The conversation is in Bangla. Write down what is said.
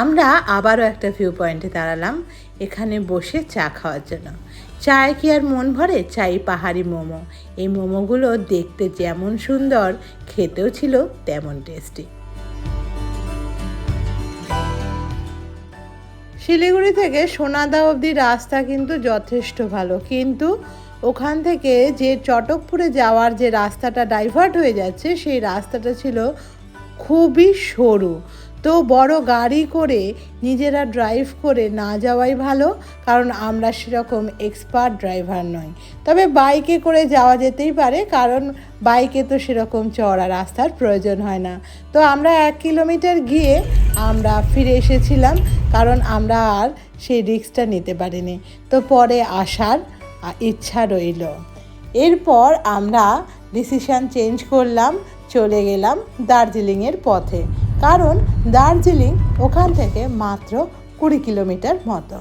আমরা আবারও একটা ভিউ পয়েন্টে দাঁড়ালাম এখানে বসে চা খাওয়ার জন্য। চায় কি আর মন ভরে? চাই পাহাড়ি মোমো। এই মোমোগুলো দেখতে যেমন সুন্দর, খেতেও ছিল তেমন টেস্টি। শিলিগুড়ি থেকে সোনাদা অবধি রাস্তা কিন্তু যথেষ্ট ভালো, কিন্তু ওখান থেকে যে চটকপুরে যাওয়ার যে রাস্তাটা ডাইভার্ট হয়ে যাচ্ছে সেই রাস্তাটা ছিল খুবই সরু। তো বড় গাড়ি করে নিজেরা ড্রাইভ করে না যাওয়াই ভালো, কারণ আমরা সেরকম এক্সপার্ট ড্রাইভার নই। তবে বাইকে করে যাওয়া যেতেই পারে, কারণ বাইকে তো সেরকম চওড়া রাস্তার প্রয়োজন হয় না। তো আমরা 1 কিলোমিটার গিয়ে আমরা ফিরে এসেছিলাম, কারণ আমরা আর সেই রিস্কটা নিতে পারিনি। তো পরে আসার ইচ্ছা রইল। এরপর আমরা ডিসিশান চেঞ্জ করলাম, চলে গেলাম দার্জিলিংয়ের পথে, কারণ দার্জিলিং ওখান থেকে মাত্র 20 কিলোমিটার মতো।